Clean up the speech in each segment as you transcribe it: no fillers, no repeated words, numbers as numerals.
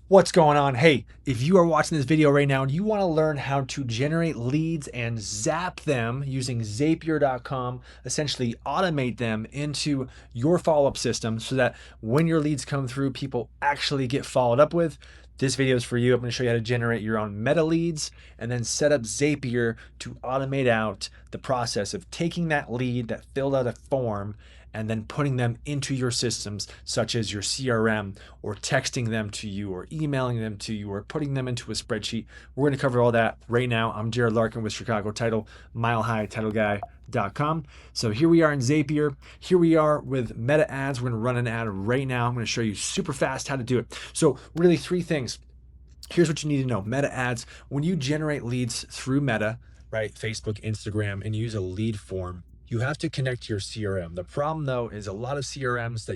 What's going on? Hey, if you are watching this video right now and you want to learn how to generate leads and zap them using Zapier.com, essentially automate them into your follow-up system so that when your leads come through, people actually get followed up with. This video is for you. I'm going to show you how to generate your own meta leads and then set up Zapier to automate out the process of taking that lead that filled out a form and then putting them into your systems, such as your CRM, or texting them to you, or emailing them to you, or putting them into a spreadsheet. We're going to cover all that right now. I'm Jared Larkin with Chicago Title, milehighTitleGuy.com. So here we are in Zapier. Here we are with meta ads. We're going to run an ad right now. I'm going to show you super fast how to do it. So really three things. Here's what you need to know. Meta ads, when you generate leads through Meta, right, Facebook, Instagram, and use a lead form, you have to connect to your CRM. The problem though is a lot of CRMs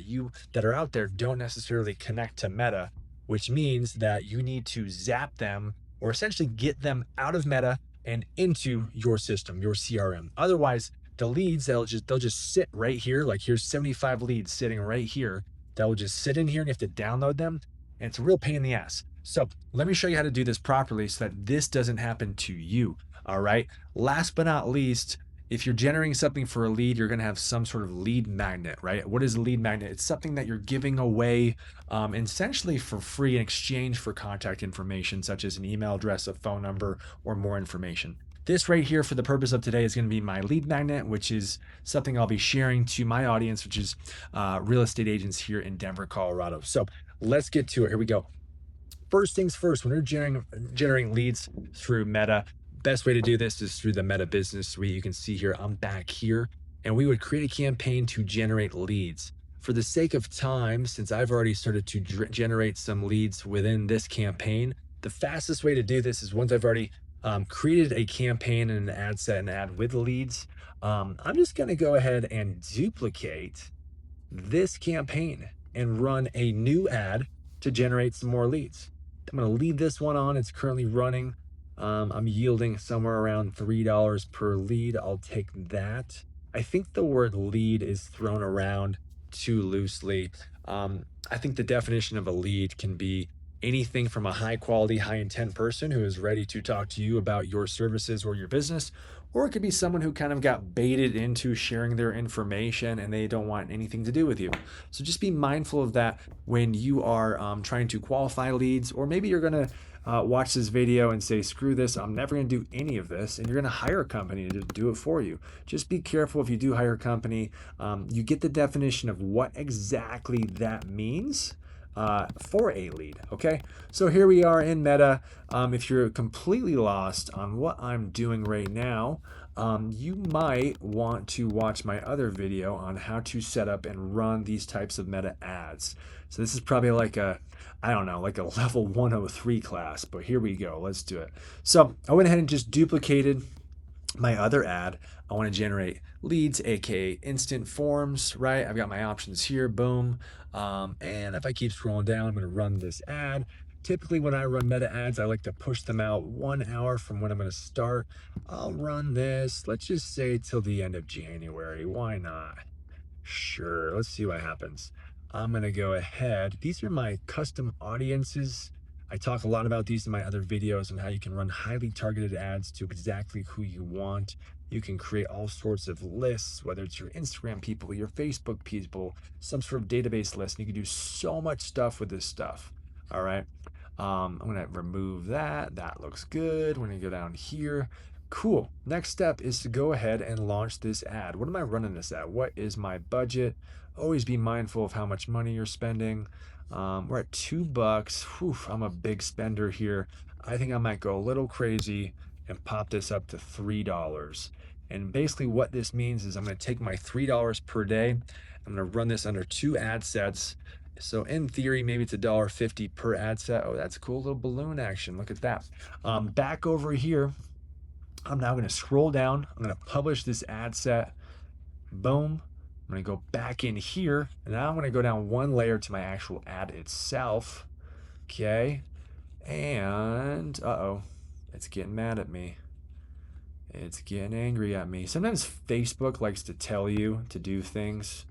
that are out there don't necessarily connect to Meta, which means that you need to zap them or essentially get them out of Meta and into your system, your CRM. Otherwise, the leads they'll just sit right here. Like here's 75 leads sitting right here that will just sit in here and you have to download them. And it's a real pain in the ass. So let me show you how to do this properly so that this doesn't happen to you. All right. Last but not least, if you're generating something for a lead, you're going to have some sort of lead magnet, right? What is a lead magnet? It's something that you're giving away essentially for free in exchange for contact information, such as an email address, a phone number, or more information. This right here for the purpose of today is going to be my lead magnet, which is something I'll be sharing to my audience, which is real estate agents here in Denver, Colorado. So let's get to it. Here we go. First things first, when you're generating leads through Meta, best way to do this is through the Meta Business Suite. You can see here, I'm back here, and we would create a campaign to generate leads. For the sake of time, since I've already started to generate some leads within this campaign, the fastest way to do this is once I've already created a campaign and an ad set and ad with leads, I'm just going to go ahead and duplicate this campaign and run a new ad to generate some more leads. I'm going to leave this one on. It's currently running. I'm yielding somewhere around $3 per lead. I'll take that. I think the word lead is thrown around too loosely. I think the definition of a lead can be anything from a high quality, high intent person who is ready to talk to you about your services or your business, or it could be someone who kind of got baited into sharing their information and they don't want anything to do with you. So just be mindful of that when you are trying to qualify leads, or maybe you're going to watch this video and say, screw this, I'm never going to do any of this. And you're going to hire a company to do it for you. Just be careful if you do hire a company. You get the definition of what exactly that means for a lead. Okay, so here we are in Meta. If you're completely lost on what I'm doing right now, you might want to watch my other video on how to set up and run these types of Meta ads. So this is probably like I don't know, like a level 103 class, but here we go. Let's do it. So I went ahead and just duplicated my other ad. I want to generate leads, aka instant forms, right? I've got my options here, boom. And if I keep scrolling down, I'm going to run this ad. Typically when I run meta ads, I like to push them out 1 hour from when I'm going to start. I'll run this, let's just say till the end of January. Why not? Sure, let's see what happens. I'm going to go ahead. These are my custom audiences. I talk a lot about these in my other videos and how you can run highly targeted ads to exactly who you want. You can create all sorts of lists, whether it's your Instagram people, your Facebook people, some sort of database list. And you can do so much stuff with this stuff. All right. I'm going to remove that. That looks good. We're going to go down here. Cool. Next step is to go ahead and launch this ad. What am I running this at? What is my budget? Always be mindful of how much money you're spending. We're at $2. Whew, I'm a big spender here. I think I might go a little crazy and pop this up to $3. And basically what this means is I'm going to take my $3 per day. I'm going to run this under 2 ad sets. So in theory, maybe it's $1.50 per ad set. Oh, that's cool. Little balloon action. Look at that. Back over here, I'm now going to scroll down. I'm going to publish this ad set. Boom. I'm going to go back in here, and now I'm going to go down 1 layer to my actual ad itself. Okay. And it's getting mad at me. It's getting angry at me. Sometimes Facebook likes to tell you to do things,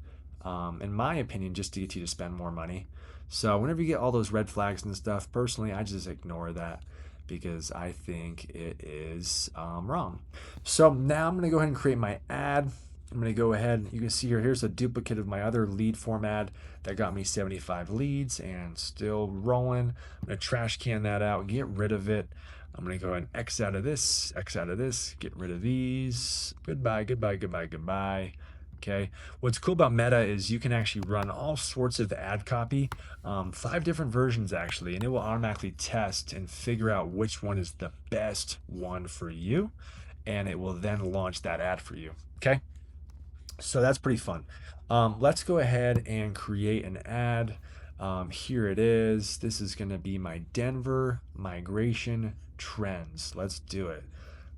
in my opinion, just to get you to spend more money. So whenever you get all those red flags and stuff, personally, I just ignore that because I think it is wrong. So now I'm going to go ahead and create my ad. I'm going to go ahead, you can see here, here's a duplicate of my other lead form ad that got me 75 leads and still rolling. I'm going to trash can that out, get rid of it. I'm going to go ahead and X out of this, get rid of these. Goodbye, goodbye, goodbye, goodbye. Okay. What's cool about Meta is you can actually run all sorts of ad copy, 5 different versions actually, and it will automatically test and figure out which one is the best one for you, and it will then launch that ad for you. Okay. So that's pretty fun. Let's go ahead and create an ad. Here it is. This is going to be my Denver migration trends. Let's do it.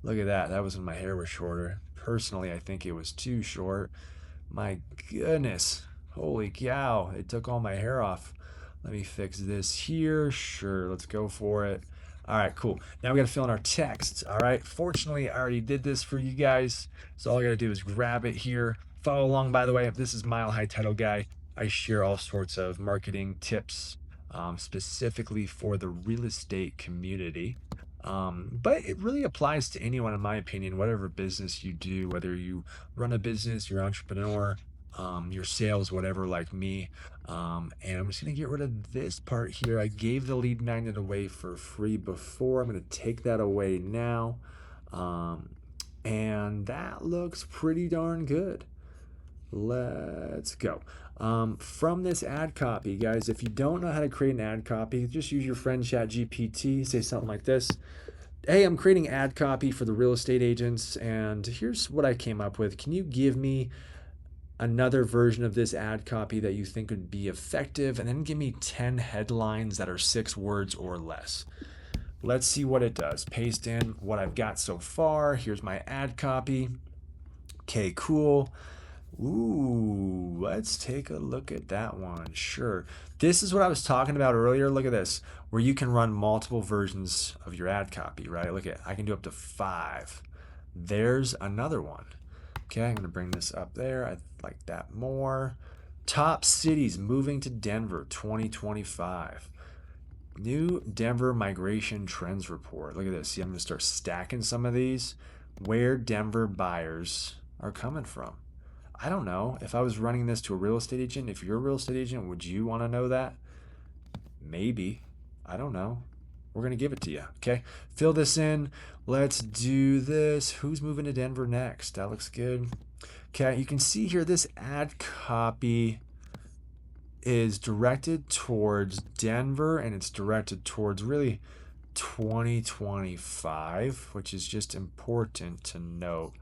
Look at that. That was when my hair was shorter. Personally, I think it was too short. My goodness. Holy cow. It took all my hair off. Let me fix this here. Sure, let's go for it. All right, cool. Now we got to fill in our text. All right. Fortunately, I already did this for you guys. So all I got to do is grab it here. Follow along, by the way. If this is Mile High Title Guy, I share all sorts of marketing tips specifically for the real estate community. But it really applies to anyone, in my opinion, whatever business you do, whether you run a business, you're an entrepreneur, your sales, whatever, like me. And I'm just going to get rid of this part here. I gave the lead magnet away for free before. I'm going to take that away now. And that looks pretty darn good. Let's go. From this ad copy, guys, if you don't know how to create an ad copy, just use your friend ChatGPT. Say something like this. Hey, I'm creating ad copy for the real estate agents, and here's what I came up with. Can you give me another version of this ad copy that you think would be effective, and then give me 10 headlines that are 6 words or less? Let's see what it does. Paste in what I've got so far. Here's my ad copy. Okay, cool. Ooh, let's take a look at that one. Sure. This is what I was talking about earlier. Look at this, where you can run multiple versions of your ad copy, right? Look at, I can do up to 5. There's another one. Okay, I'm going to bring this up there. I like that more. Top cities moving to Denver 2025. New Denver migration trends report. Look at this. See, I'm going to start stacking some of these. Where Denver buyers are coming from. I don't know. If I was running this to a real estate agent, if you're a real estate agent, would you want to know that? Maybe. I don't know. We're going to give it to you. Okay. Fill this in. Let's do this. Who's moving to Denver next? That looks good. Okay. You can see here this ad copy is directed towards Denver, and it's directed towards really 2025, which is just important to note,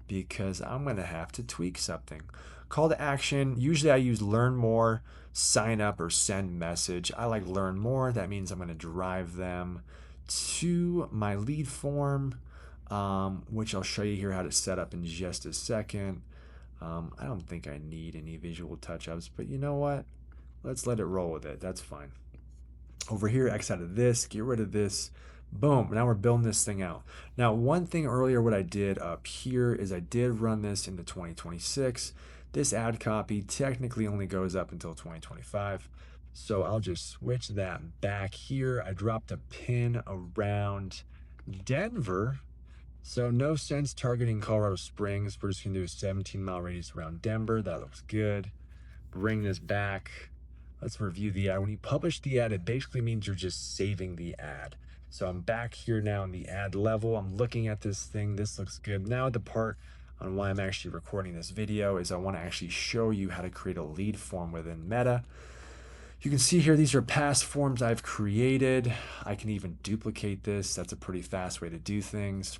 because I'm going to have to tweak something. Call to action. Usually I use learn more, sign up, or send message. I like learn more. That means I'm going to drive them to my lead form, which I'll show you here how to set up in just a second. I don't think I need any visual touch-ups, but you know what? Let's let it roll with it. That's fine. Over here, X out of this, get rid of this. Boom, now we're building this thing out. Now, one thing earlier, what I did up here is I did run this into 2026. This ad copy technically only goes up until 2025. So I'll just switch that back here. I dropped a pin around Denver. So no sense targeting Colorado Springs. We're just gonna do a 17-mile radius around Denver. That looks good. Bring this back. Let's review the ad. When you publish the ad, it basically means you're just saving the ad. So I'm back here now in the ad level. I'm looking at this thing. This looks good. Now the part on why I'm actually recording this video is I want to actually show you how to create a lead form within Meta. You can see here, these are past forms I've created. I can even duplicate this. That's a pretty fast way to do things.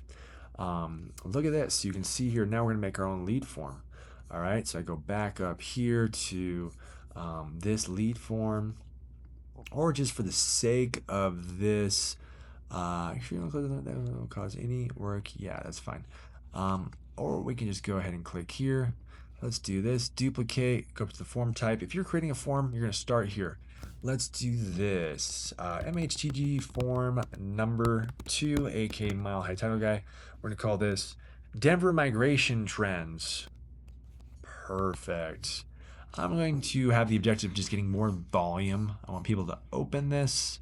Look at this. You can see here, now we're going to make our own lead form. All right, so I go back up here to this lead form, or just for the sake of this, actually, that won't cause any work. Yeah, that's fine. Or we can just go ahead and click here. Let's do this. Duplicate, go up to the form type. If you're creating a form, you're going to start here. Let's do this. MHTG form number 2, aka Mile High Title Guy. We're going to call this Denver Migration Trends. Perfect. I'm going to have the objective of just getting more volume. I want people to open this.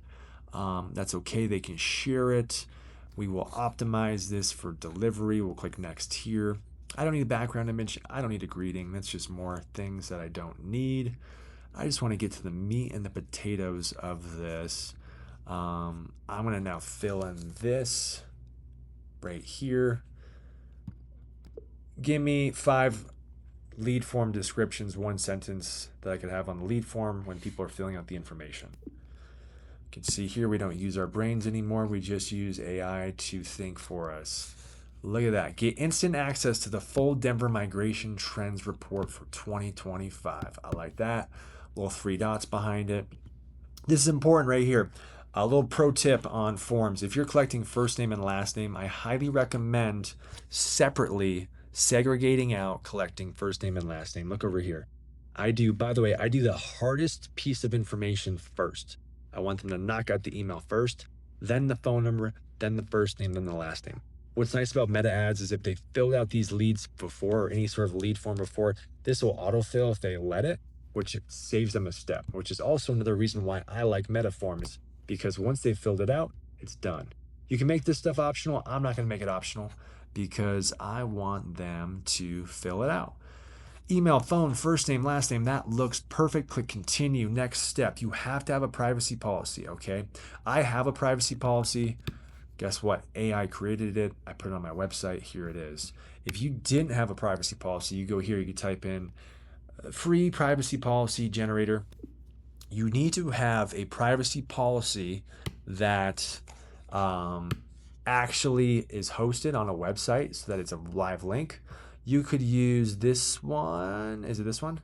That's okay. They can share it. We will optimize this for delivery. We'll click next here. I don't need a background image. I don't need a greeting. That's just more things that I don't need. I just want to get to the meat and the potatoes of this. I'm going to now fill in this right here. Give me 5 lead form descriptions, 1 sentence that I could have on the lead form when people are filling out the information. You can see here we don't use our brains anymore. We just use AI to think for us. Look at that. Get instant access to the full Denver migration trends report for 2025. I like that. Little 3 dots behind it. This is important right here. A little pro tip on forms. If you're collecting first name and last name, I highly recommend separately segregating out collecting first name and last name. Look over here. By the way, I do the hardest piece of information first. I want them to knock out the email first, then the phone number, then the first name, then the last name. What's nice about meta ads is if they filled out these leads before, or any sort of lead form before, this will autofill if they let it, which saves them a step, which is also another reason why I like meta forms, because once they've filled it out, it's done. You can make this stuff optional. I'm not going to make it optional because I want them to fill it out. Email, phone, first name, last name, that looks perfect. Click continue. Next step. You have to have a privacy policy, okay? I have a privacy policy. Guess what? AI created it. I put it on my website. Here it is. If you didn't have a privacy policy, you go here, you can type in free privacy policy generator. You need to have a privacy policy that actually is hosted on a website so that it's a live link. You could use this one. Is it this one?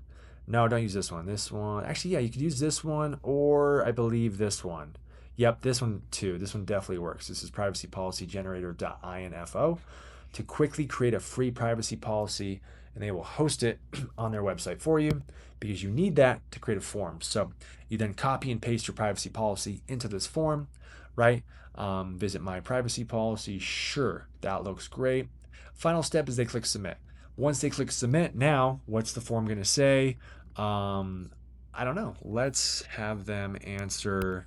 No, don't use this one. This one. Actually, yeah, you could use this one, or I believe this one. Yep, this one too. This one definitely works. This is privacypolicygenerator.info to quickly create a free privacy policy, and they will host it on their website for you because you need that to create a form. So you then copy and paste your privacy policy into this form, right? Visit my privacy policy. Sure, that looks great. Final step is they click submit. Once they click submit, now what's the form going to say? I don't know. Let's have them answer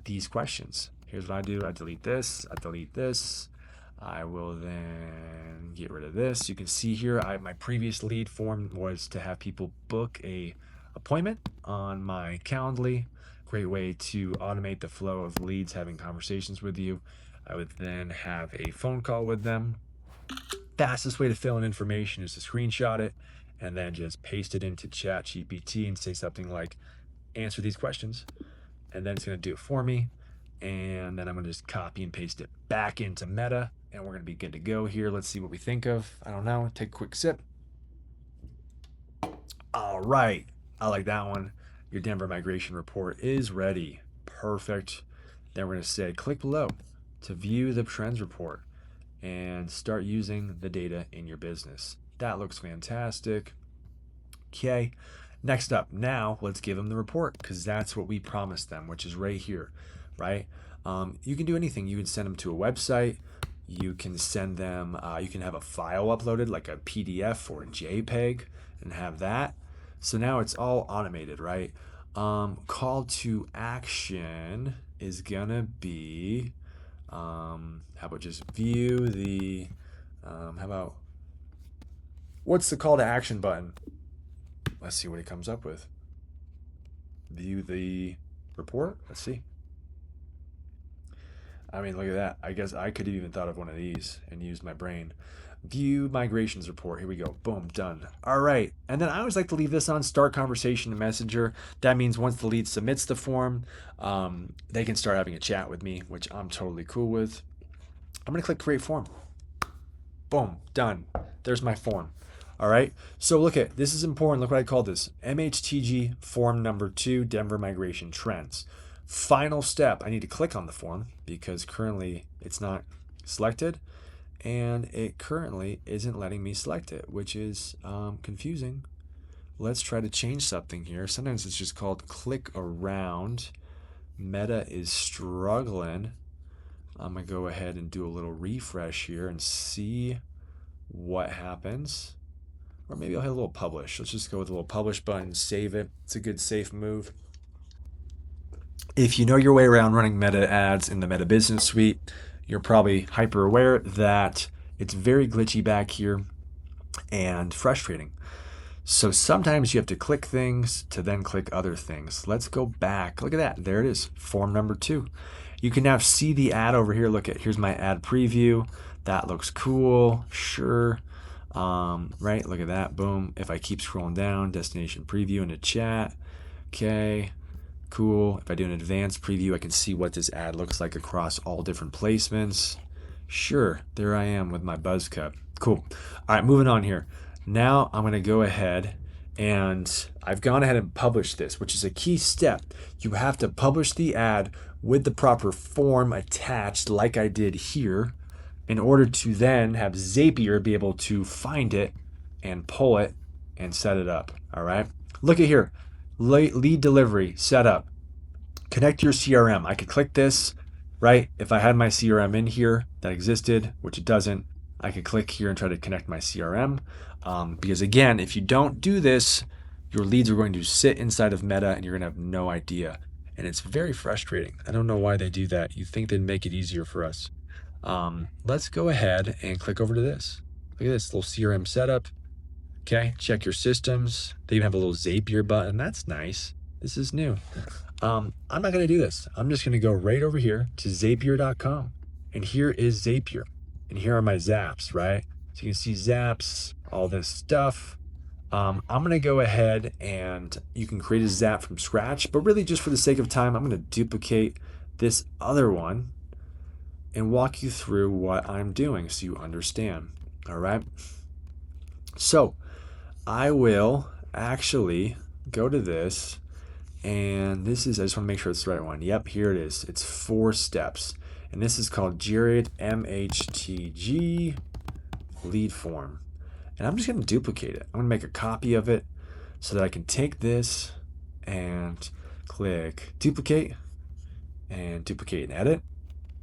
these questions. Here's what I do. I delete this. I delete this. I will then get rid of this. You can see here, my previous lead form was to have people book a appointment on my Calendly. Great way to automate the flow of leads having conversations with you. I would then have a phone call with them. Fastest way to fill in information is to screenshot it and then just paste it into ChatGPT and say something like, answer these questions. And then it's going to do it for me. And then I'm going to just copy and paste it back into Meta. And we're going to be good to go here. Let's see what we think of. I don't know. Take a quick sip. All right. I like that one. Your Denver migration report is ready. Perfect. Then we're going to say click below to view the trends report and start using the data in your business. That looks fantastic. Okay. Next up, now let's give them the report because that's what we promised them, which is right here, right? You can do anything. You can send them to a website. You can send them, you can have a file uploaded like a PDF or a JPEG and have that. So now it's all automated, right? Call to action is gonna be, how about just view the, what's the call to action button? Let's see what it comes up with. View the report. Let's see. I mean, look at that. I guess I could have even thought of one of these and used my brain. View migrations report. Here we go. Boom, done. All right. And then I always like to leave this on start conversation in Messenger. That means once the lead submits the form, they can start having a chat with me, which I'm totally cool with. I'm going to click create form. Boom, done. There's my form. All right. So look at this is important. Look what I call this. MHTG form number 2, Denver migration trends. Final step. I need to click on the form because currently it's not selected and it currently isn't letting me select it, which is confusing. Let's try to change something here. Sometimes it's just called click around. Meta is struggling. I'm going to go ahead and do a little refresh here and see what happens. or maybe I'll hit a little publish. Let's just go with a little publish button, save it. It's a good safe move. If you know your way around running meta ads in the Meta Business Suite, you're probably hyper aware that it's very glitchy back here and frustrating. So sometimes you have to click things to then click other things. Let's go back. Look at that. There it is. Form number 2. You can now see the ad over here. Look at, here's my ad preview. That looks cool. Sure. Right. Look at that. Boom. If I keep scrolling down, destination preview in the chat. Okay. Cool. If I do an advanced preview, I can see what this ad looks like across all different placements. Sure. There I am with my buzz cut. Cool. All right. Moving on here. Now I'm going to go ahead and I've gone ahead and published this, which is a key step. You have to publish the ad with the proper form attached like I did here in order to then have Zapier be able to find it and pull it and set it up. All right. Look at here. Lead delivery setup. Connect your CRM. I could click this, right? If I had my CRM in here that existed, which it doesn't, I could click here and try to connect my CRM. Because again, if you don't do this, your leads are going to sit inside of Meta and you're going to have no idea. And it's very frustrating. I don't know why they do that. You'd think they'd make it easier for us. Let's go ahead and click over to this. Look at this little CRM setup. Okay, check your systems. They even have a little Zapier button. That's nice. This is new. I'm not going to do this. I'm just going to go right over here to Zapier.com. And here is Zapier. And here are my zaps, right? So you can see zaps, all this stuff. I'm going to go ahead and you can create a zap from scratch, but really just for the sake of time, I'm going to duplicate this other one and walk you through what I'm doing so you understand. All right. So I will actually go to this, and this is, I just want to make sure it's the right one. Yep, here it is. It's 4 steps. And this is called Jared MHTG lead form. And I'm just going to duplicate it. I'm going to make a copy of it so that I can take this and click duplicate and edit.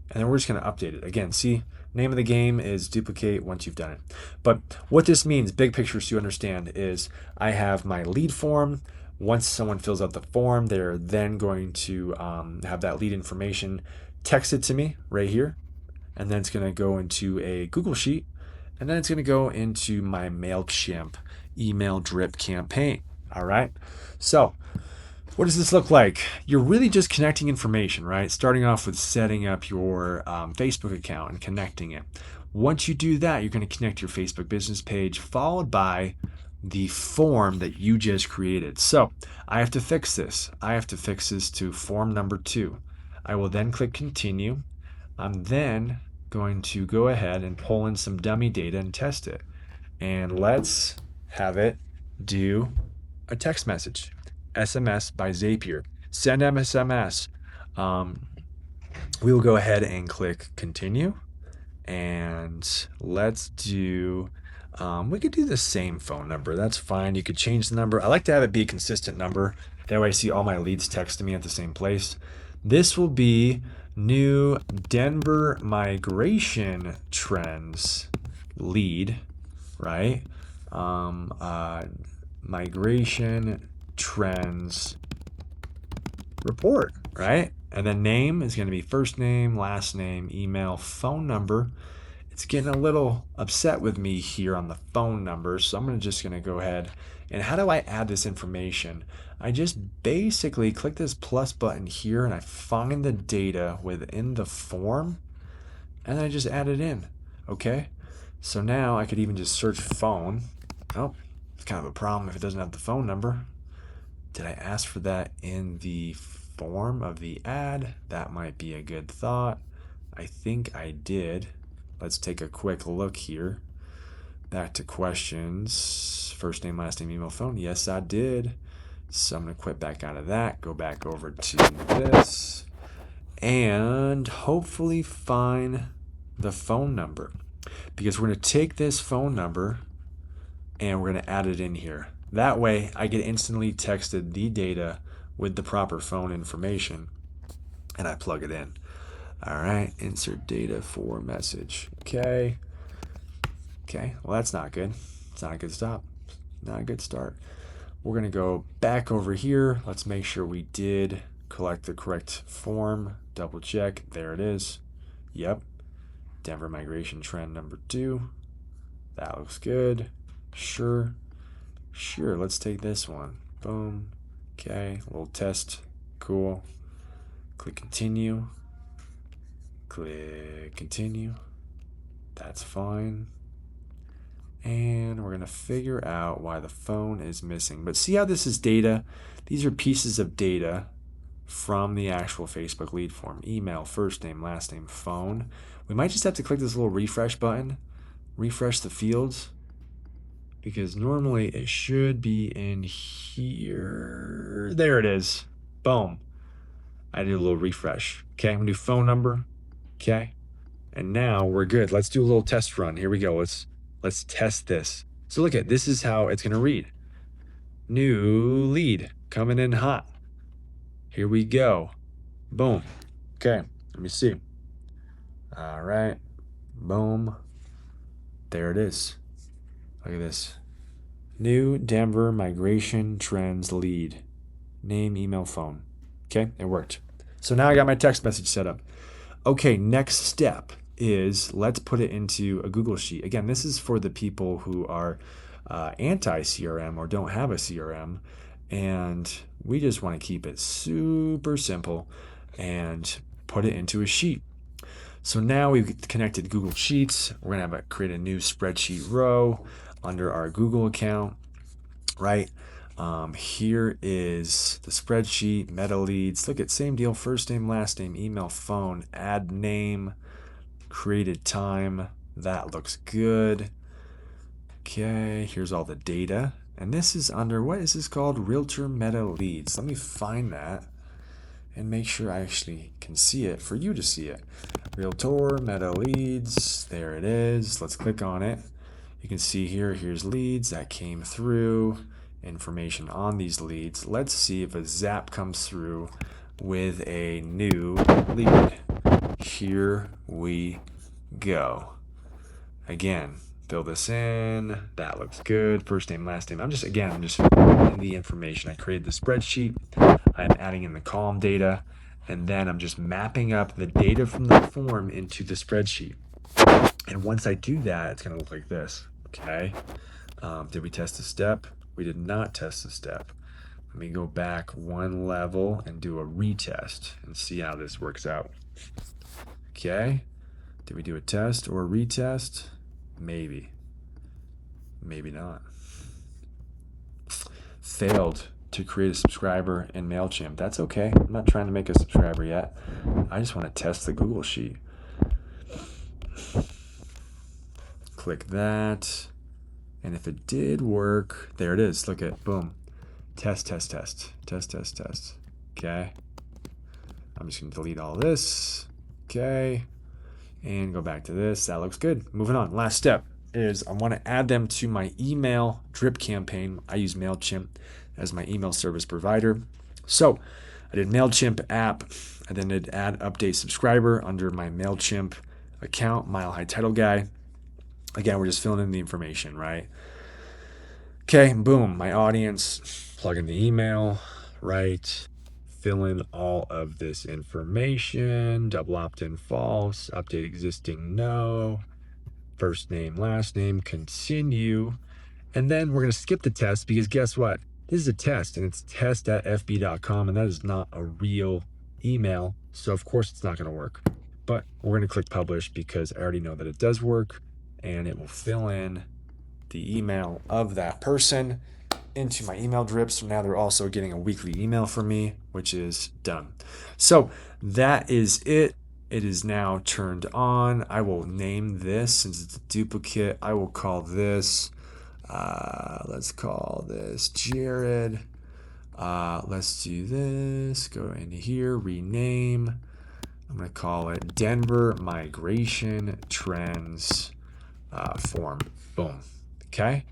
And then we're just going to update it. Again, see, name of the game is duplicate once you've done it. But what this means, big picture so you understand, is I have my lead form. Once someone fills out the form, they're then going to have that lead information text it to me right here. And then it's going to go into a Google Sheet. And then it's going to go into my MailChimp email drip campaign. All right. So what does this look like? You're really just connecting information, right? Starting off with setting up your Facebook account and connecting it. Once you do that, you're going to connect your Facebook business page, followed by the form that you just created. So I have to fix this. I have to fix this to form number 2. I will then click continue. I'm then going to go ahead and pull in some dummy data and test it. And let's have it do a text message. SMS by Zapier. Send SMS. We will go ahead and click continue. And let's do, we could do the same phone number. That's fine. You could change the number. I like to have it be a consistent number. That way I see all my leads text to me at the same place. This will be new Denver migration trends lead, right? Migration trends report, right? And then name is going to be first name, last name, email, phone number. It's getting a little upset with me here on the phone number, so I'm just going to go ahead. And how do I add this information? I just basically click this plus button here and I find the data within the form and then I just add it in. Okay. So now I could even just search phone. Oh, it's kind of a problem if it doesn't have the phone number. Did I ask for that in the form of the ad? That might be a good thought. I think I did. Let's take a quick look here. Back to questions. First name, last name, email, phone. Yes, I did. So I'm going to quit back out of that. Go back over to this. And hopefully find the phone number. Because we're going to take this phone number and we're going to add it in here. That way I get instantly texted the data with the proper phone information. And I plug it in. All right. Insert data for message. Okay. Okay, well, that's not good. It's not a good stop. Not a good start. We're going to go back over here. Let's make sure we did collect the correct form. Double check. There it is. Yep. Denver migration trend number 2. That looks good. Sure. Let's take this one. Boom. Okay. A little test. Cool. Click continue. Click continue. That's fine. And we're going to figure out why the phone is missing. But see how this is data? These are pieces of data from the actual Facebook lead form. Email, first name, last name, phone. We might just have to click this little refresh button. Refresh the fields. Because normally it should be in here. There it is. Boom. I do a little refresh. Okay, I'm going to do phone number. Okay. And now we're good. Let's do a little test run. Here we go. Let's test this. So look at this is how it's going to read. New lead coming in hot. Here we go. Boom. Okay, let me see. All right. Boom. There it is. Look at this. New Denver migration trends lead. Name, email, phone. Okay, it worked. So now I got my text message set up. Okay, next step is let's put it into a Google Sheet. Again, this is for the people who are anti-CRM or don't have a CRM, and we just want to keep it super simple and put it into a sheet. So now we've connected Google Sheets. We're going to create a new spreadsheet row under our Google account, right? Here is the spreadsheet, meta leads. Look at same deal, first name, last name, email, phone, add name, created time. That looks good. Okay, here's all the data. And this is under, what is this called? Realtor meta leads. Let me find that and make sure I actually can see it for you to see it. Realtor meta leads. There it is. Let's click on it. You can see here, here's leads that came through. Information on these leads. Let's see if a zap comes through with a new lead. Here we go. Again, fill this in. That looks good. First name, last name. I'm just filling in the information. I created the spreadsheet. I'm adding in the column data, and then I'm just mapping up the data from the form into the spreadsheet. And once I do that, it's going to look like this. Okay. Did we test a step? We did not test the step. Let me go back one level and do a retest and see how this works out. Okay. Did we do a test or a retest? Maybe. Maybe not. Failed to create a subscriber in MailChimp. That's okay. I'm not trying to make a subscriber yet. I just want to test the Google Sheet. Click that. And if it did work, there it is. Look at, boom. Test, test, test. Test, test, test. Okay. I'm just going to delete all this. Okay. And go back to this. That looks good. Moving on. Last step is I want to add them to my email drip campaign. I use MailChimp as my email service provider. So I did MailChimp app. I then did add update subscriber under my MailChimp account, Mile High Title Guy. Again, we're just filling in the information, right? Okay, boom, my audience, plug in the email, right? Fill in all of this information, double opt-in false, update existing no, first name, last name, continue. And then we're going to skip the test because guess what? This is a test and it's test@fb.com and that is not a real email. So of course it's not going to work. But we're going to click publish because I already know that it does work. And it will fill in the email of that person into my email drip. So now they're also getting a weekly email from me, which is done. So that is it. It is now turned on. I will name this since it's a duplicate. I will call this, let's call this Jared. Let's do this. Go into here, rename. I'm going to call it Denver Migration Trends form. Boom. Okay.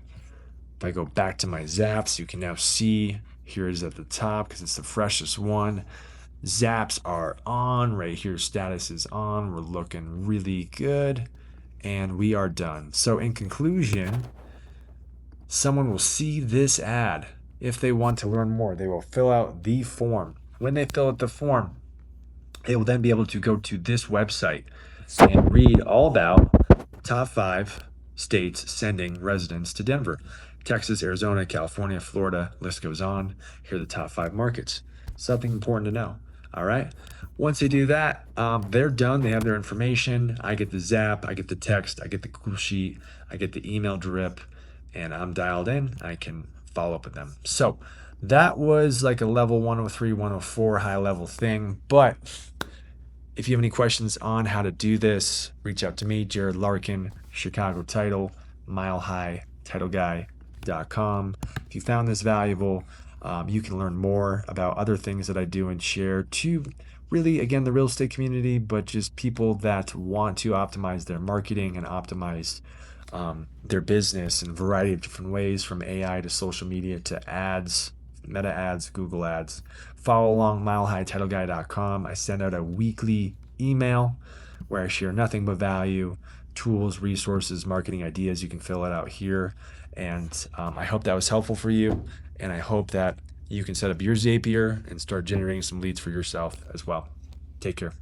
If I go back to my zaps, you can now see here it is at the top because it's the freshest one. Zaps are on right here. Status is on. We're looking really good and we are done. So in conclusion, someone will see this ad. If they want to learn more, they will fill out the form. When they fill out the form, they will then be able to go to this website and read all about top 5 states sending residents to Denver. Texas, Arizona, California, Florida, list goes on. Here are the top 5 markets. Something important to know. All right. Once they do that, they're done. They have their information. I get the zap, I get the text, I get the Google Sheet, I get the email drip, and I'm dialed in. I can follow up with them. So that was like a level 103, 104 high level thing. But if you have any questions on how to do this, reach out to me, Jared Larkin, Chicago Title, milehighhtitleguy.com. If you found this valuable, you can learn more about other things that I do and share to really, again, the real estate community, but just people that want to optimize their marketing and optimize their business in a variety of different ways, from AI to social media to ads, meta ads, Google ads. Follow along milehighhtitleguy.com. I send out a weekly email where I share nothing but value, tools, resources, marketing ideas. You can fill it out here. And I hope that was helpful for you. And I hope that you can set up your Zapier and start generating some leads for yourself as well. Take care.